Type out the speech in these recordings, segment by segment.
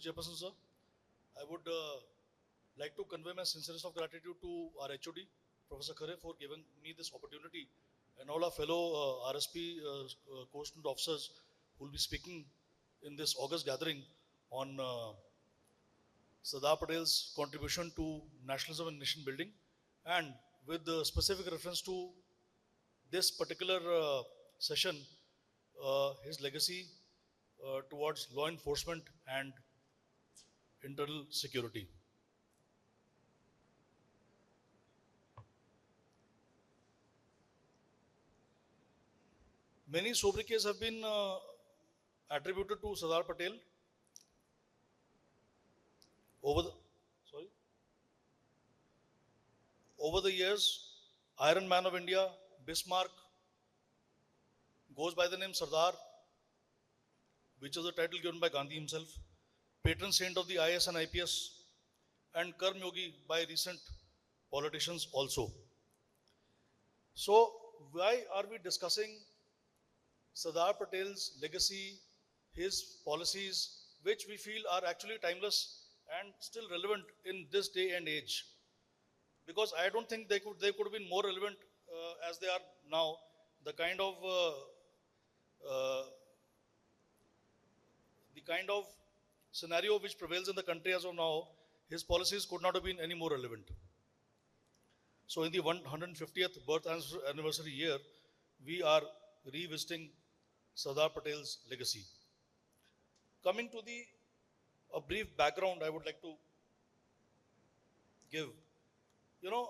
Chairperson, sir. I would like to convey my sincerest of gratitude to our HOD, Professor Khare, for giving me this opportunity, and all our fellow RSP co-student officers who will be speaking in this August gathering on Sardar Patel's contribution to nationalism and nation building, and with the specific reference to this particular session, his legacy towards law enforcement and internal security. Many sobriquets have been attributed to Sardar Patel over the sorry over the years. Iron Man of India, Bismarck, goes by the name Sardar, which is the title given by Gandhi himself. Patron saint of the IS and IPS, and Karm Yogi by recent politicians also. So, why are we discussing Sardar Patel's legacy, his policies, which we feel are actually timeless and still relevant in this day and age? Because I don't think they could have been more relevant as they are now. The kind of uh, scenario which prevails in the country as of now, his policies could not have been any more relevant. So in the 150th birth anniversary year, we are revisiting Sardar Patel's legacy. Coming to a brief background I would like to give. You know,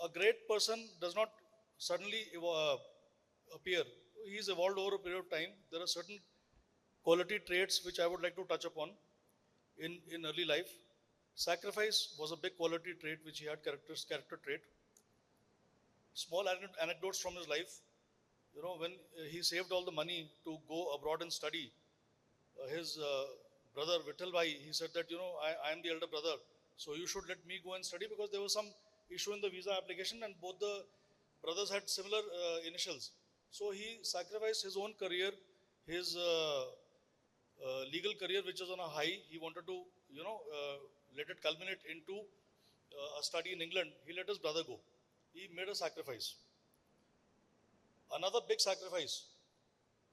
a great person does not suddenly appear. He's evolved over a period of time. There are certain quality traits which I would like to touch upon in early life. Sacrifice was a big quality trait which he had, character trait. Small anecdotes from his life. You know, when he saved all the money to go abroad and study, his brother Vittalbhai, he said that, you know, I am the elder brother, so you should let me go and study, because there was some issue in the visa application and both the brothers had similar initials. So he sacrificed his own career, his legal career, which was on a high. He wanted to, you know, let it culminate into a study in England. He let his brother go. He made a sacrifice. Another big sacrifice,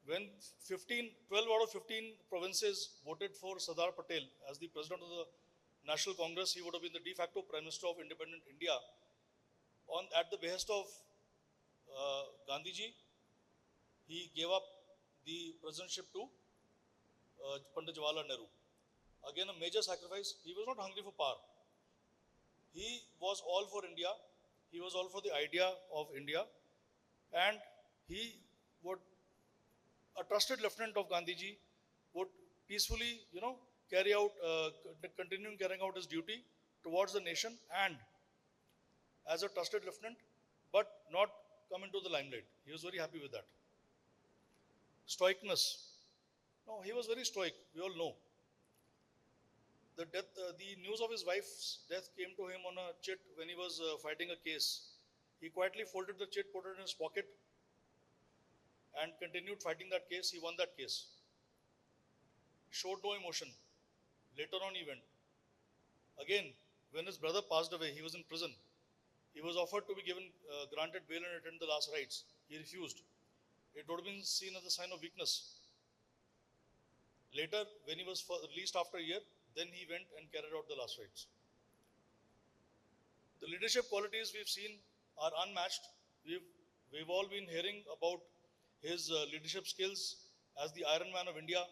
when 12 out of 15 provinces voted for Sardar Patel as the president of the National Congress, he would have been the de facto Prime Minister of independent India. At the behest of Gandhiji, he gave up the presidentship to Pandit Jawaharlal Nehru. Again, a major sacrifice. He was not hungry for power. He was all for India. He was all for the idea of India. And he would, a trusted lieutenant of Gandhiji, would peacefully, you know, continuing carrying out his duty towards the nation, and as a trusted lieutenant, but not come into the limelight. He was very happy with that. Stoicness. No, he was very stoic. We all know. The news of his wife's death came to him on a chit when he was fighting a case. He quietly folded the chit, put it in his pocket, and continued fighting that case. He won that case. Showed no emotion. Later on, he went. Again, when his brother passed away, he was in prison. He was offered to be granted bail and attend the last rites. He refused. It would have been seen as a sign of weakness. Later, when he was released after a year, then he went and carried out the last rites. The leadership qualities we've seen are unmatched. We've all been hearing about his leadership skills as the Iron Man of India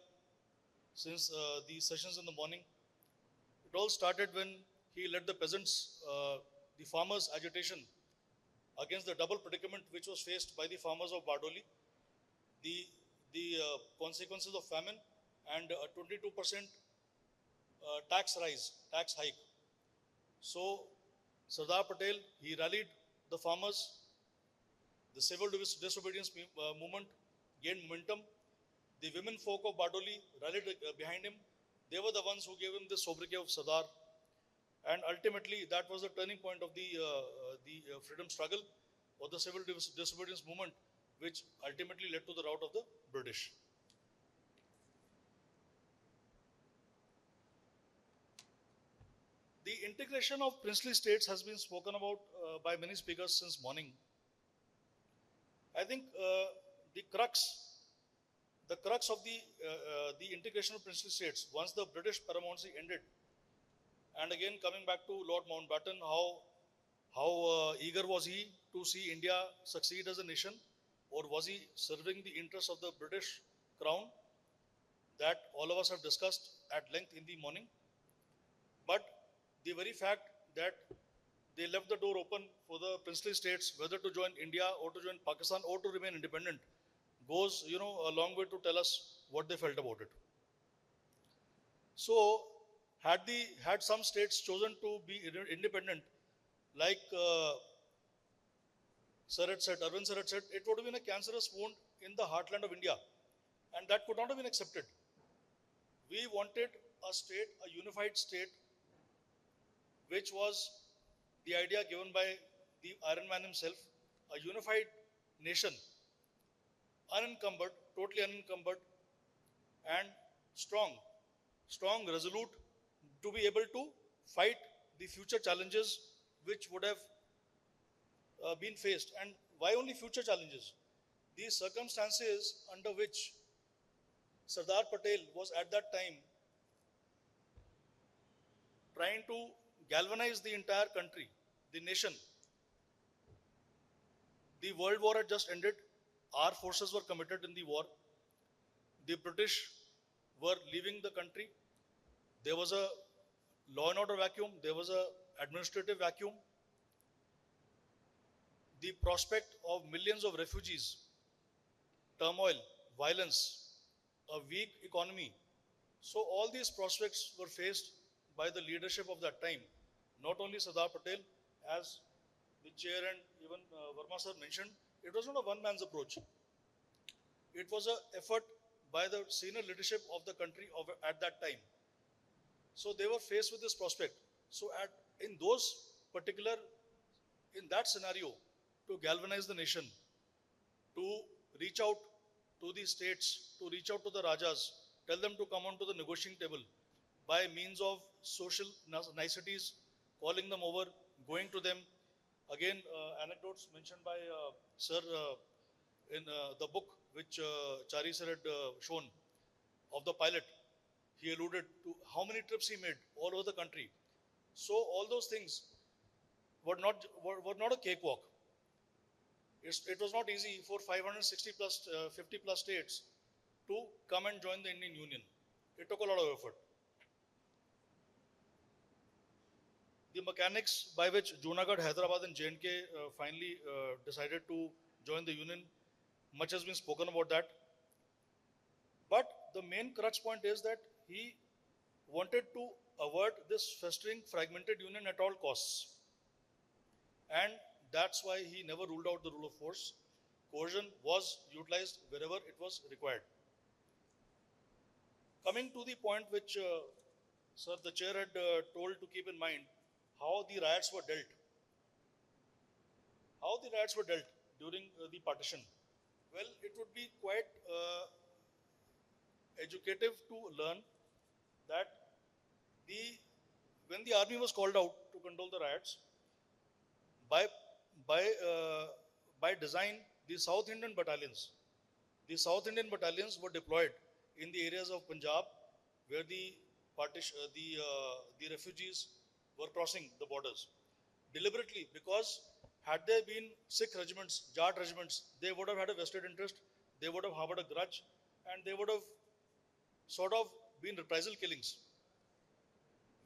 since the sessions in the morning. It all started when he led the peasants, the farmers' agitation against the double predicament which was faced by the farmers of Bardoli, the consequences of famine, and a 22% tax hike. So Sardar Patel, he rallied the farmers. The civil disobedience movement gained momentum. The women folk of Bardoli rallied behind him. They were the ones who gave him the sobriquet of Sardar. And ultimately, that was the turning point of the freedom struggle, or the civil disobedience movement, which ultimately led to the rout of the British. The integration of princely states has been spoken about by many speakers since morning. I think the crux of the integration of princely states, once the British paramountcy ended, and again coming back to Lord Mountbatten, how eager was he to see India succeed as a nation, or was he serving the interests of the British crown? That all of us have discussed at length in the morning. But the very fact that they left the door open for the princely states, whether to join India or to join Pakistan or to remain independent, goes, a long way to tell us what they felt about it. So, had some states chosen to be independent, like Arvind Sir had said, it would have been a cancerous wound in the heartland of India, and that could not have been accepted. We wanted a state, a unified state, which was the idea given by the Iron Man himself, a unified nation, unencumbered, totally unencumbered, and strong, resolute, to be able to fight the future challenges which would have been faced. And why only future challenges? The circumstances under which Sardar Patel was at that time trying to galvanize the entire country, the nation. The World War had just ended. Our forces were committed in the war. The British were leaving the country. There was a law and order vacuum. There was a administrative vacuum. The prospect of millions of refugees, turmoil, violence, a weak economy. So all these prospects were faced by the leadership of that time. Not only Sardar Patel, as the chair and even Verma sir mentioned, it was not a one-man's approach. It was an effort by the senior leadership of the country at that time. So they were faced with this prospect. So in that scenario, to galvanize the nation, to reach out to the states, to reach out to the Rajas, tell them to come onto the negotiating table by means of social niceties, calling them over, going to them. Again, anecdotes mentioned by Sir in the book which Chari sir had shown of the pilot. He alluded to how many trips he made all over the country. So all those things were not a cakewalk. It was not easy for 560 plus 50 plus states to come and join the Indian Union. It took a lot of effort. The mechanics by which Junagadh, Hyderabad and J&K finally decided to join the union, much has been spoken about that. But the main crux point is that he wanted to avert this festering fragmented union at all costs. And that's why he never ruled out the rule of force. Coercion was utilized wherever it was required. Coming to the point which Sir, the chair had told to keep in mind, how the riots were dealt. How the riots were dealt during the partition. Well, it would be quite educative to learn that when the army was called out to control the riots, by design, the South Indian battalions were deployed in the areas of Punjab, where the refugees were crossing the borders deliberately, because had there been Sikh regiments, Jat regiments, they would have had a vested interest, they would have harbored a grudge, and they would have sort of been reprisal killings.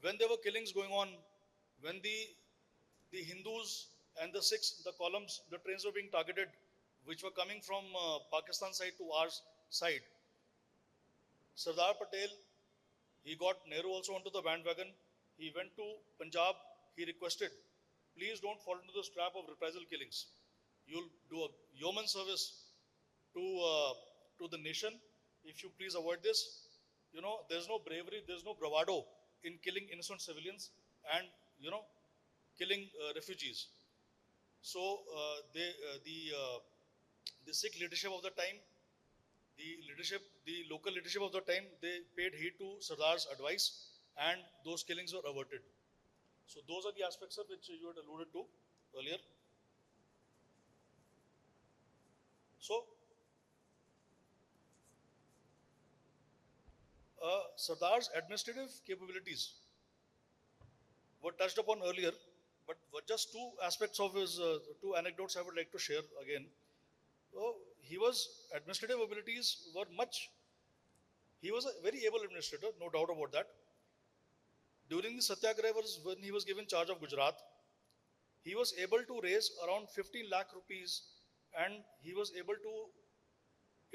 When there were killings going on, when the Hindus and the Sikhs, the columns, the trains were being targeted, which were coming from Pakistan side to our side, Sardar Patel, he got Nehru also onto the bandwagon. He went to Punjab. He requested, please don't fall into the trap of reprisal killings. You'll do a yeoman service to the nation if you please avoid this. There's no bravery, there's no bravado in killing innocent civilians and, killing refugees. So the Sikh leadership of the time, the local leadership of the time, they paid heed to Sardar's advice, and those killings were averted. So those are the aspects, sir, which you had alluded to earlier. So, Sardar's administrative capabilities were touched upon earlier, but just two aspects of his, two anecdotes I would like to share again. So, administrative abilities were much, he was a very able administrator, no doubt about that. During the Satyagraha, when he was given charge of Gujarat, he was able to raise around 15 lakh rupees and he was able to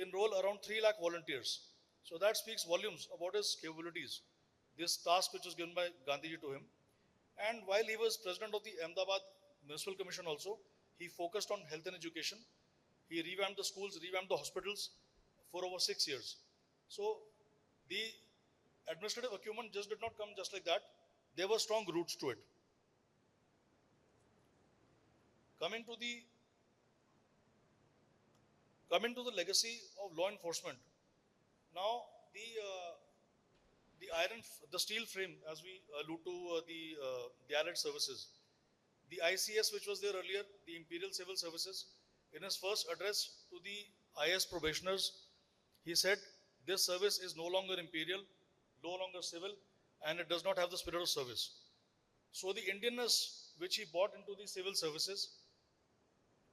enroll around 3 lakh volunteers. So that speaks volumes about his capabilities. This task which was given by Gandhiji to him. And while he was president of the Ahmedabad Municipal Commission also, he focused on health and education. He revamped the schools, revamped the hospitals for over 6 years. So the administrative acumen just did not come just like that. There were strong roots to it. Coming to the legacy of law enforcement. Now the steel frame, as we allude to the allied services, the ICS which was there earlier, the Imperial Civil Services, in his first address to the IS probationers, he said, "This service is no longer imperial, no longer civil, and it does not have the spirit of service." So the Indianness which he brought into the civil services,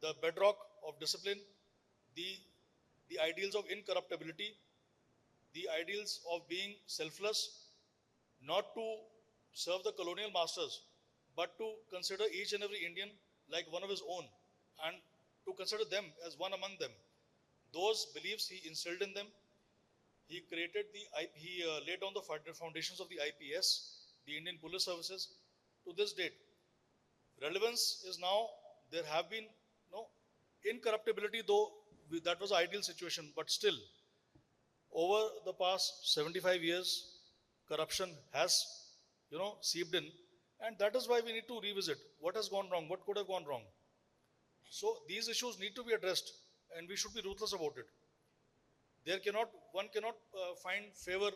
the bedrock of discipline, the ideals of incorruptibility, the ideals of being selfless, not to serve the colonial masters, but to consider each and every Indian like one of his own and to consider them as one among them. Those beliefs he instilled in them. He laid down the foundations of the IPS, the Indian Police Services, to this date. Relevance is now, there have been no incorruptibility, though that was an ideal situation, but still, over the past 75 years, corruption has, seeped in, and that is why we need to revisit what has gone wrong, what could have gone wrong. So these issues need to be addressed, and we should be ruthless about it. One cannot find favor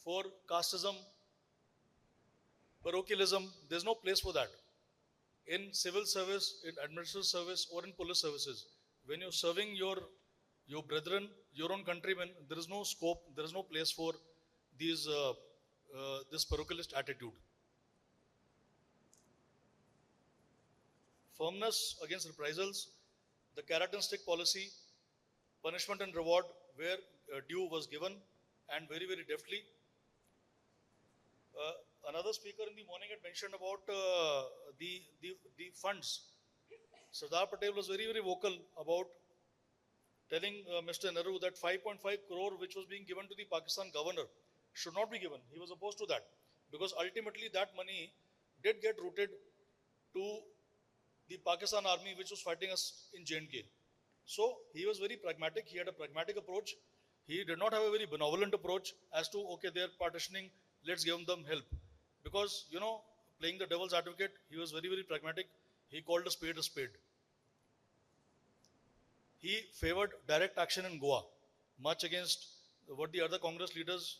for casteism, parochialism. There's no place for that. In civil service, in administrative service, or in police services, when you're serving your brethren, your own countrymen, there is no scope, there is no place for this parochialist attitude. Firmness against reprisals, the carrot and stick policy, punishment and reward where due was given, and very, very deftly. Another speaker in the morning had mentioned about the funds. Sardar Patel was very, very vocal about telling Mr. Nehru that 5.5 crore which was being given to the Pakistan governor should not be given. He was opposed to that because ultimately that money did get routed to the Pakistan army which was fighting us in J&K. So he was very pragmatic. He had a pragmatic approach. He did not have a very benevolent approach as to, okay, they're partitioning, let's give them help. Because, playing the devil's advocate, he was very, very pragmatic. He called a spade a spade. He favored direct action in Goa, much against what the other Congress leaders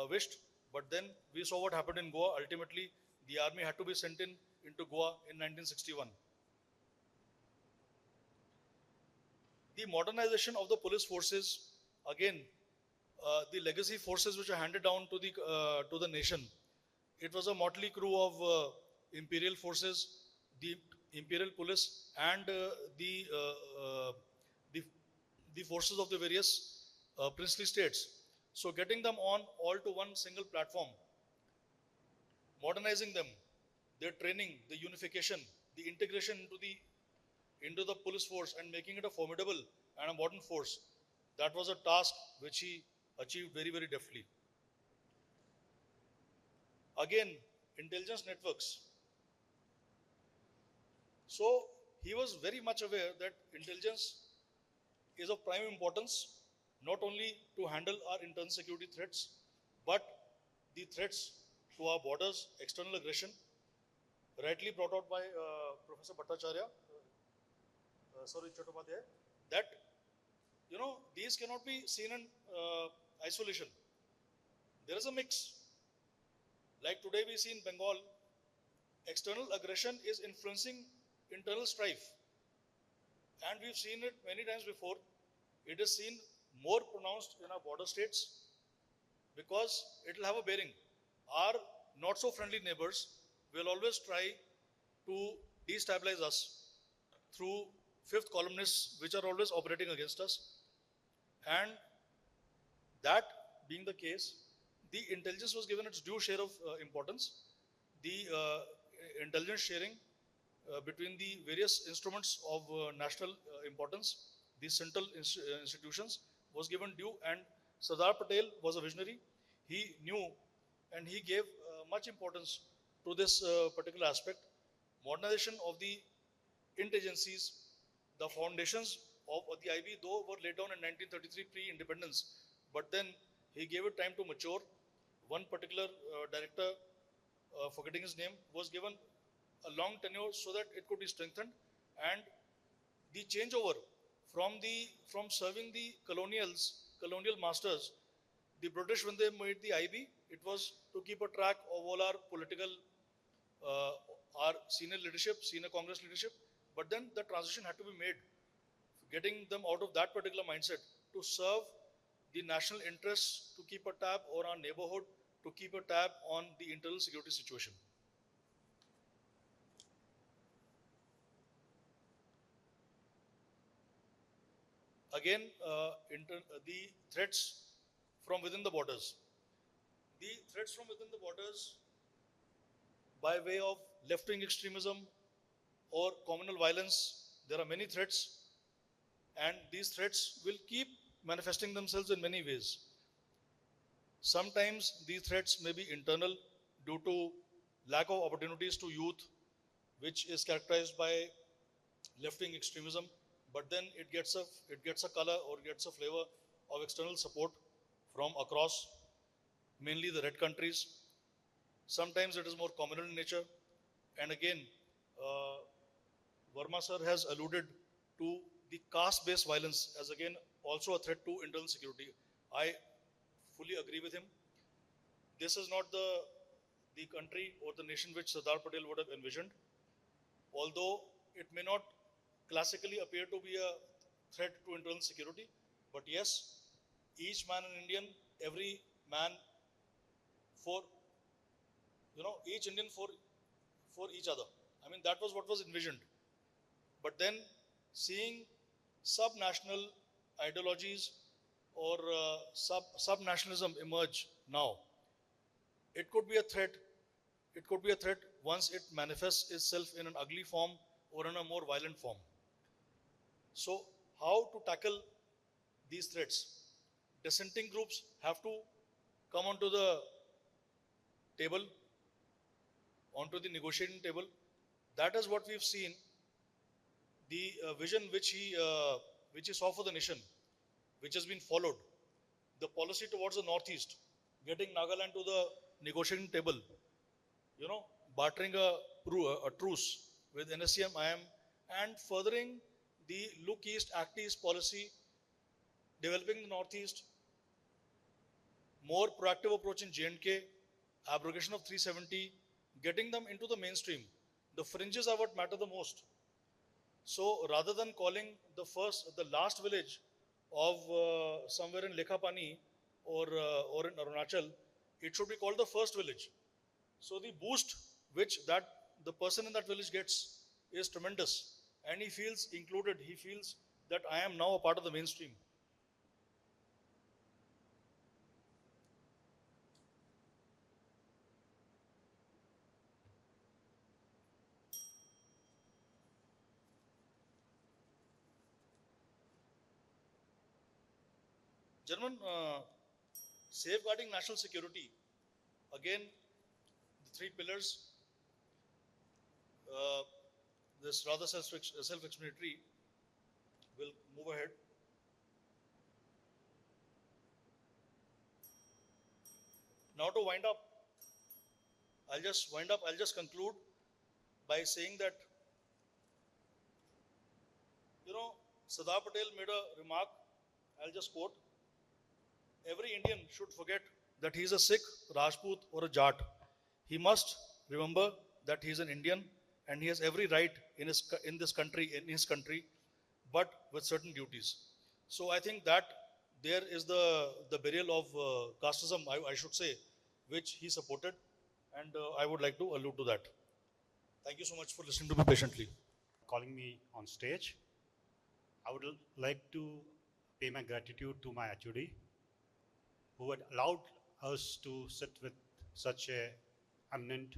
wished. But then we saw what happened in Goa. Ultimately, the army had to be sent into Goa in 1961. The modernization of the police forces, again, the legacy forces which are handed down to the nation. It was a motley crew of imperial forces, the imperial police, and the forces of the various princely states. So getting them on all to one single platform, modernizing them, their training, the unification, the integration into the police force and making it a formidable and a modern force. That was a task which he achieved very, very deftly. Again, intelligence networks. So he was very much aware that intelligence is of prime importance, not only to handle our internal security threats, but the threats to our borders, external aggression, rightly brought out by Professor Bhattacharya, Saroj Chattopadhyay, that these cannot be seen in isolation. There is a mix. Like today we see in Bengal, External aggression is influencing internal strife. And we've seen it many times before. It is seen more pronounced in our border states because it will have a bearing. Our not so friendly neighbors will always try to destabilize us through fifth columnists, which are always operating against us. And that being the case, the intelligence was given its due share of importance. The intelligence sharing between the various instruments of national importance, these central institutions, was given due, and Sardar Patel was a visionary. He knew and he gave much importance to this particular aspect. Modernization of the intelligencies, the foundations of the IB, though, were laid down in 1933 pre-independence, but then he gave it time to mature. One particular director, forgetting his name, was given a long tenure so that it could be strengthened, and the changeover from serving the colonial masters, the British, when they made the IB, it was to keep a track of all our political, uh, our senior leadership, senior Congress leadership. But then the transition had to be made, getting them out of that particular mindset to serve the national interests, to keep a tab on our neighborhood, to keep a tab on the internal security situation. Again, the threats from within the borders. The threats from within the borders by way of left-wing extremism or communal violence, there are many threats, and these threats will keep manifesting themselves in many ways. Sometimes these threats may be internal due to lack of opportunities to youth, which is characterized by left-wing extremism, but then it gets a color or gets a flavor of external support from across, mainly the red countries. Sometimes it is more communal in nature, and again, uh, Verma sir has alluded to the caste-based violence as again also a threat to internal security. I fully agree with him. This is not the country or the nation which Sardar Patel would have envisioned, although it may not classically appear to be a threat to internal security. But yes, each man an Indian, every man for each Indian for each other. I mean, that was what was envisioned. But then seeing sub-national ideologies or sub-nationalism emerge now, it could be a threat. It could be a threat once it manifests itself in an ugly form or in a more violent form. So, how to tackle these threats? Dissenting groups have to come onto the table, onto the negotiating table. That is what we've seen. The vision which he saw for the nation, which has been followed. The policy towards the northeast, getting Nagaland to the negotiating table, bartering a truce with NSCM, IM, and furthering the look east, act east policy, developing the northeast, more proactive approach in J&K, abrogation of 370, getting them into the mainstream. The fringes are what matter the most. So rather than calling the last village of somewhere in Lekhapani or in Arunachal, it should be called the first village. So the boost which the person in that village gets is tremendous, and he feels included. He feels that I am now a part of the mainstream. Gentlemen, safeguarding national security. Again, the three pillars. Uh, this rather self-explanatory. We'll move ahead. Now to wind up, I'll just conclude by saying that, Sardar Patel made a remark, I'll just quote, every Indian should forget that he is a Sikh, Rajput or a Jat. He must remember that he is an Indian and he has every right in his country, but with certain duties. So I think that there is the burial of casteism, I should say, which he supported, and I would like to allude to that. Thank you so much for listening to me patiently. Calling me on stage. I would like to pay my gratitude to my HOD who had allowed us to sit with such a eminent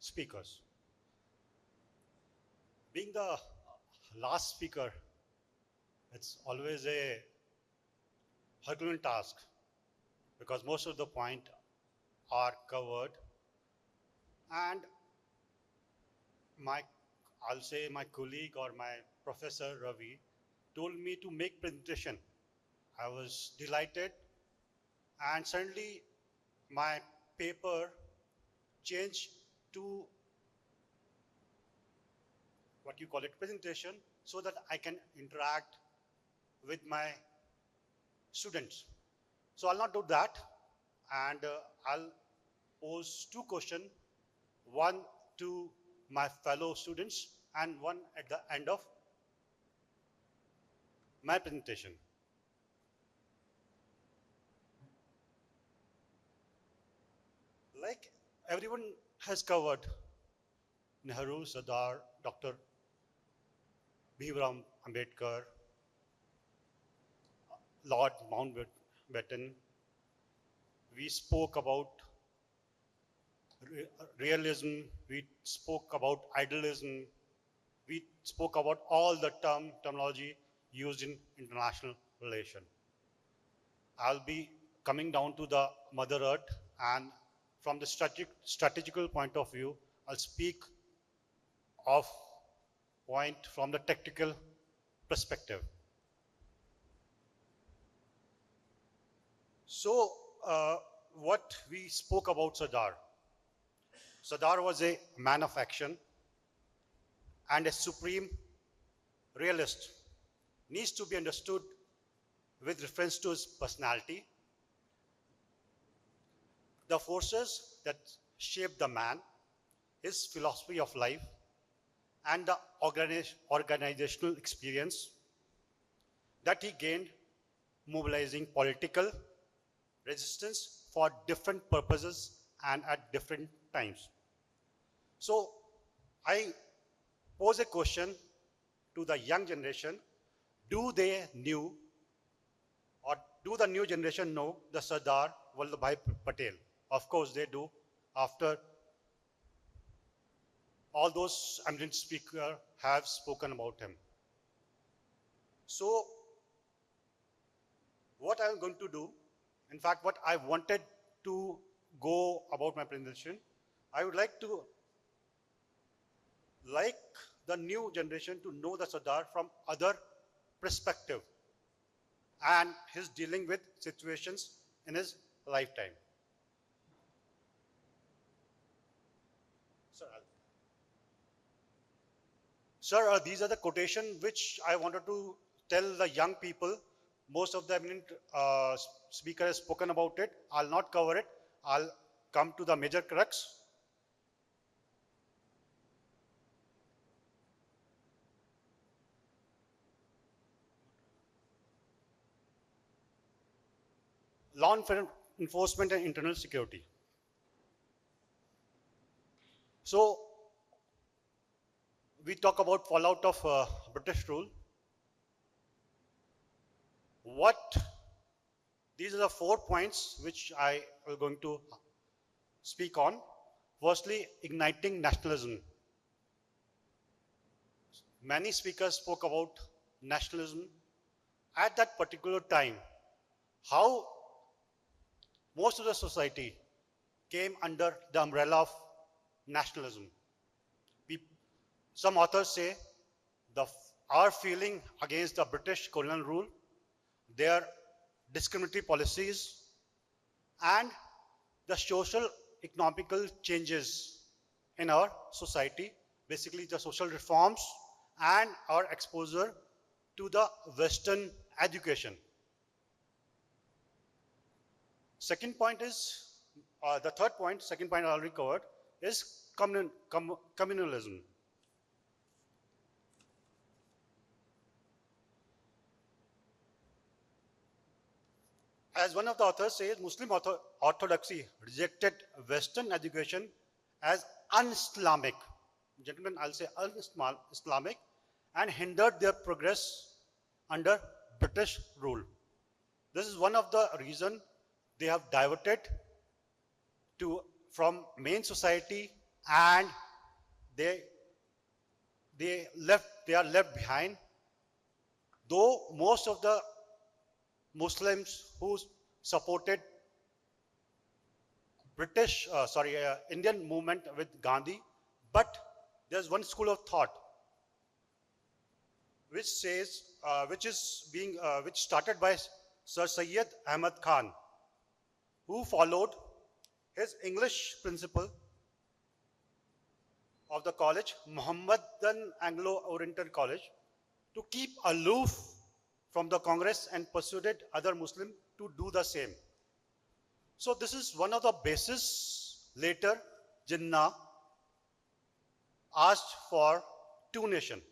speakers. Being the last speaker, it's always a Herculean task because most of the points are covered, and my I'll say my colleague or my professor Ravi told me to make presentation. I was delighted, and suddenly my paper changed to what you call it presentation so that I can interact with my students. So I'll not do that, and I'll pose two questions, one to my fellow students and one at the end of my presentation. Like everyone has covered, Nehru, Sardar, Dr. Bhimrao Ambedkar, Lord Mountbatten. We spoke about realism, we spoke about idealism, we spoke about all the terminology used in international relation. I'll be coming down to the Mother Earth, and from the strategical point of view, I'll speak of point from the tactical perspective. So, what we spoke about Sardar. Sardar was a man of action and a supreme realist. Needs to be understood with reference to his personality, the forces that shaped the man, his philosophy of life, and the organizational experience that he gained mobilizing political resistance for different purposes and at different times. So I pose a question to the young generation. Do they knew or do the new generation know the Sardar Vallabhbhai Patel? Of course they do. After all those eminent speakers have spoken about him. So what I'm going to do, in fact, what I wanted to go about my presentation, I would like the new generation to know the Sardar from other perspective and his dealing with situations in his lifetime. Sir, these are the quotations which I wanted to tell the young people. Most of the eminent speaker has spoken about it. I'll not cover it. I'll come to the major crux. Law enforcement and internal security. So, we talk about fallout of British rule. These are the 4 points which I am going to speak on. Firstly, igniting nationalism. Many speakers spoke about nationalism at that particular time, how most of the society came under the umbrella of nationalism. Some authors say our feeling against the British colonial rule, their discriminatory policies, and the social economical changes in our society, basically the social reforms and our exposure to the Western education. Second point is, second point I already covered, is communalism. As one of the authors says, Muslim orthodoxy rejected Western education as un-Islamic. Gentlemen, I'll say un-Islamic, and hindered their progress under British rule. This is one of the reasons they have diverted from main society, and they are left behind. Though most of the Muslims who supported Indian movement with Gandhi, but there's one school of thought which says, which started by Sir Syed Ahmad Khan, who followed his English principal of the college, Mohammedan Anglo-Oriental College, to keep aloof from the Congress and persuaded other Muslims to do the same. So this is one of the bases. Later, Jinnah asked for two nations.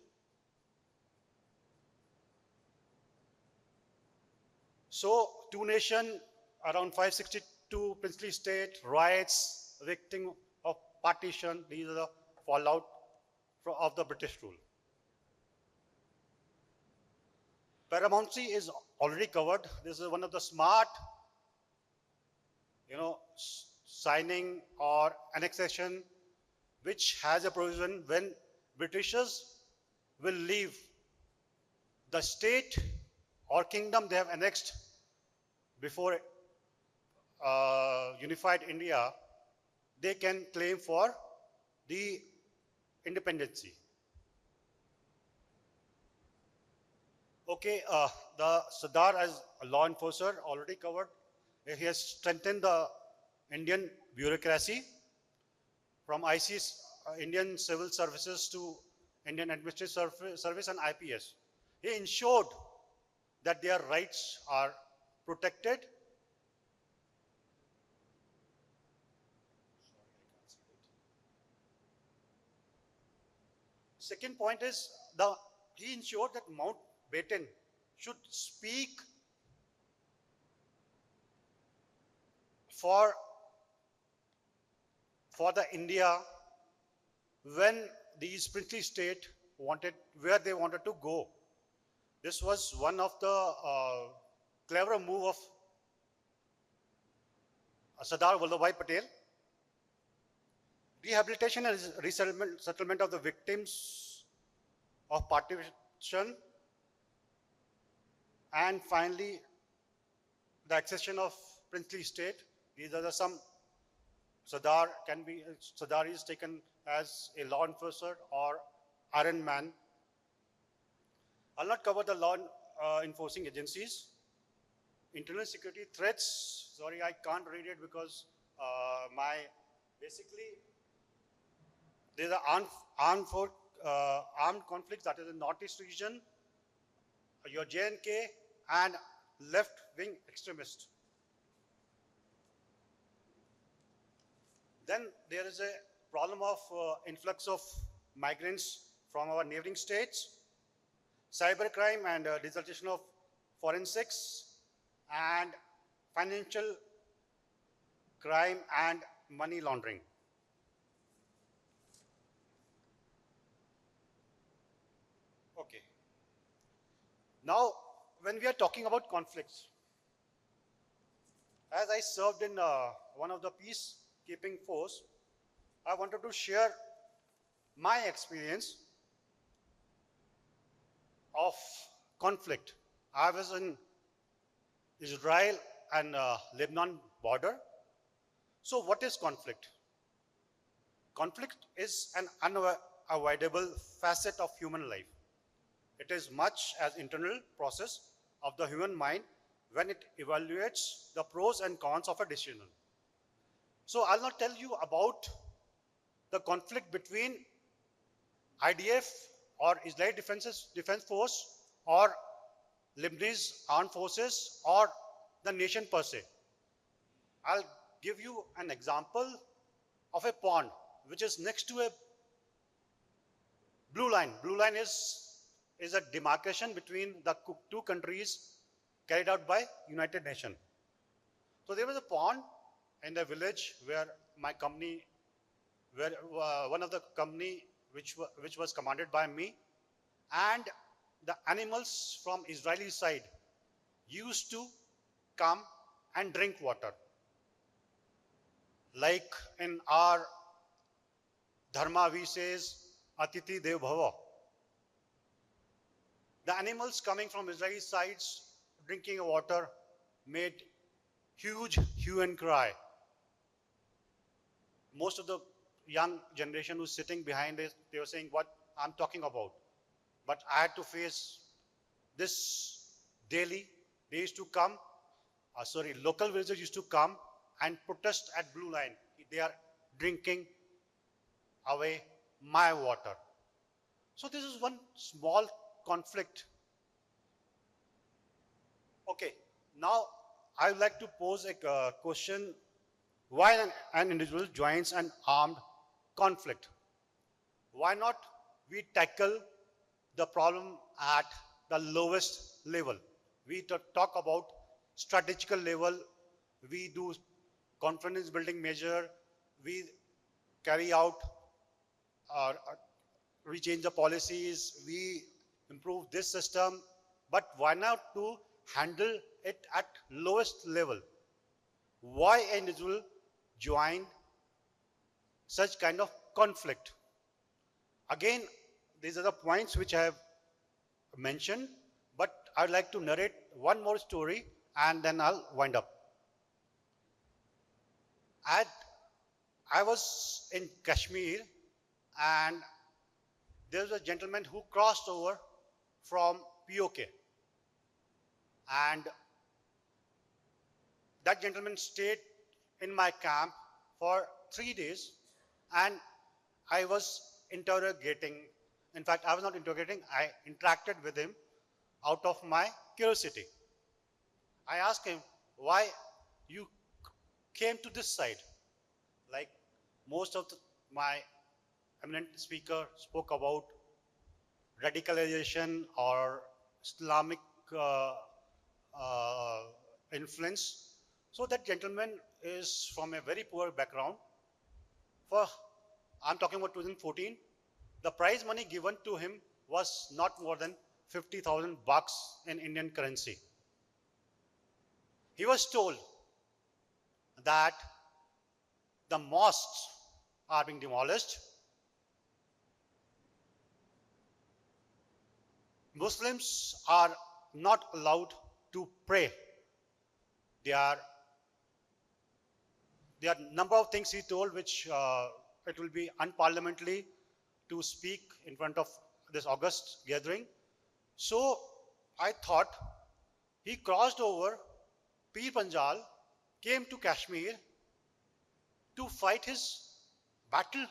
So two nation, around 562 princely state, riots, victim of partition, these are the fallout of the British rule. Paramountcy is already covered. This is one of the smart, signing or annexation, which has a provision when Britishers will leave the state or kingdom they have annexed before unified India, they can claim for the independency. Okay, the Sardar as a law enforcer already covered. He has strengthened the Indian bureaucracy from ICS, Indian Civil Services, to Indian Administrative Service and IPS. He ensured that their rights are protected. Second point is he ensured that Mountbatten should speak for the India when these princely state where they wanted to go. This was one of the clever move of Sardar Vallabhbhai Patel. Rehabilitation and settlement of the victims of partition, and finally the accession of princely state. These are some Sardar is taken as a law enforcer or Iron Man. I'll not cover the law enforcing agencies. Internal security threats, sorry, I can't read it because basically there's an armed conflicts, that is in Northeast region, your J&K, and left-wing extremists. Then there is a problem of influx of migrants from our neighboring states, cybercrime and dissertation of forensics, and financial crime and money laundering. Okay. Now, when we are talking about conflicts, as I served in one of the peacekeeping force, I wanted to share my experience of conflict. I was in Israel and Lebanon border. So what is conflict? Conflict is an unavoidable facet of human life. It is much as internal process of the human mind when it evaluates the pros and cons of a decision. So I'll not tell you about the conflict between IDF or Israeli Defense Force or Lebanese armed forces or the nation per se. I'll give you an example of a pond. which is next to a blue line. Blue line is a demarcation between the two countries carried out by United Nations. So there was a pond in the village where my company, where one of the company which was commanded by me, and the animals from Israeli side used to come and drink water. Like in our dharma we says, Atiti Dev Bhava. The animals coming from Israeli sides drinking water made huge hue and cry. Most of the young generation who's sitting behind it, they were saying what I'm talking about. But I had to face this daily. They used to come, local villagers used to come and protest at Blue Line. They are drinking away my water. So this is one small conflict. Okay, now I would like to pose a question. Why an individual joins an armed conflict? Why not we tackle the problem at the lowest level? We talk about strategical level, we do confidence building measure, we carry out, we change the policies, we improve this system, but why not to handle it at lowest level? Why an individual join such kind of conflict? Again, these are the points which I have mentioned, but I'd like to narrate one more story and then I'll wind up. I was in Kashmir and there was a gentleman who crossed over from POK, and that gentleman stayed in my camp for 3 days and I was interrogating. In fact, I was not interrogating, I interacted with him out of my curiosity. I asked him, why you came to this side? Like most of my eminent speaker spoke about radicalization or Islamic influence. So that gentleman is from a very poor background. I'm talking about 2014. The prize money given to him was not more than 50,000 bucks in Indian currency. He was told that the mosques are being demolished. Muslims are not allowed to pray. There are a number of things he told which it will be unparliamentary to speak in front of this August gathering. So I thought he crossed over Pir Panjal, came to Kashmir to fight his battle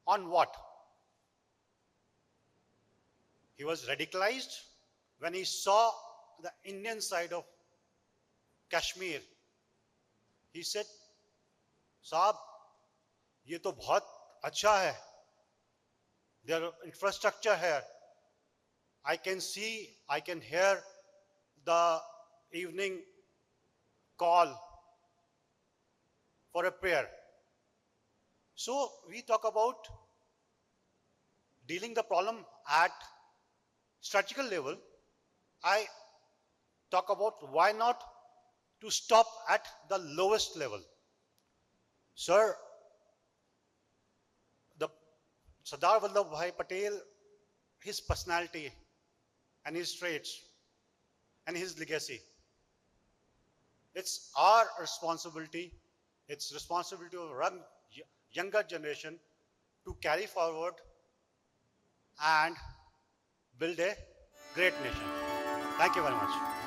on what? He was radicalized when he saw the Indian side of Kashmir. He said, Saab, ye to bahut acha hai. There are infrastructure here. I can see, I can hear the evening call for a prayer. So we talk about dealing the problem at strategical level. I talk about why not to stop at the lowest level. Sir, the Sardar Vallabhbhai Patel, his personality and his traits and his legacy, it's our responsibility, it's responsibility of younger generation to carry forward and build a great nation. Thank you very much.